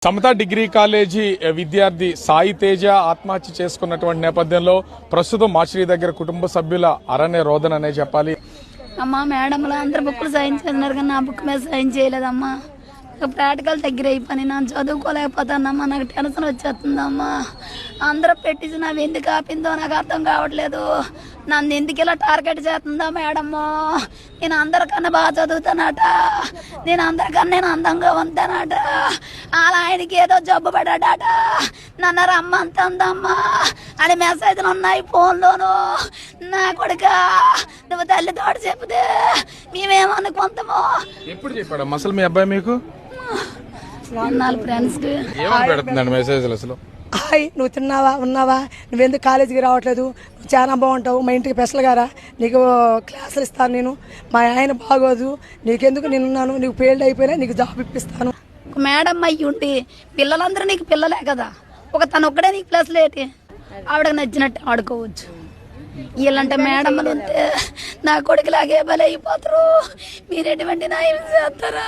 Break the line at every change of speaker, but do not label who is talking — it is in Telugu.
సమతా డిగ్రీ కాలేజీ విద్యార్థి సాయి తేజ ఆత్మహత్య చేసుకున్నటువంటి నేపథ్యంలో ప్రస్తుతం మాచిలి దగ్గర కుటుంబ సభ్యుల అరణ్య రోదన అనే చెప్పాలి.
అమ్మా మేడంలో అందరు బుక్లు సైన్ చేస్తున్నారు కానీ నా బుక్ మీద సైన్ చేయలేదమ్మా. ప్రాక్టికల్ దగ్గర అయిపోయి నేను చదువుకోలేకపోతానమ్మా. నాకు టెన్షన్ వచ్చేస్తుందమ్మా. అందరూ పెట్టించి నావి ఎందుకు ఆపిందో నాకు అర్థం కావట్లేదు. నన్ను ఎందుకు ఇలా టార్గెట్ చేస్తుందా మేడము? నేను అందరికన్నా బాగా చదువుతానట, నేను అందరికన్నా నేను అందంగా ఉంటానట, అలా ఆయనకి ఏదో జబ్బు పడ్డాడట, నన్ను రమ్మంటుందమ్మా అని మెసేజ్లు ఉన్నాయి ఫోన్లోను. నా కొడుక నువ్వు తల్లితోడు చెప్తే మేమేమనుకుంటామో.
ఎప్పుడు చెప్పాడు అసలు మీ అబ్బాయి మీకు?
ఫ్రెండ్స్
మెసేజ్లు అసలు
హాయ్, నువ్వు తిన్నావా, ఉన్నావా, నువ్వెందుకు కాలేజీకి రావట్లేదు, నువ్వు చాలా బాగుంటావు, మా ఇంటికి స్పెషల్ గారా, నీకు క్లాసులు ఇస్తాను, నేను మా ఆయన బాగోదు, నీకెందుకు నేనున్నాను, నీకు పెళ్ళి అయిపోయినా నీకు జాబ్ ఇప్పిస్తాను.
మేడం అయ్యి ఉండి పిల్లలందరూ నీకు పిల్లలే కదా, ఒక తను ఒక్కడే నీకు ప్లస్ లేటి, ఆవిడకి నచ్చినట్టు ఆడుకోవచ్చు. వీళ్ళంటే మేడమ్మలు ఉంటే నా కొడుకులాగే బలైపోతారు. మీరు ఎటువంటి న్యాయం చేస్తారా?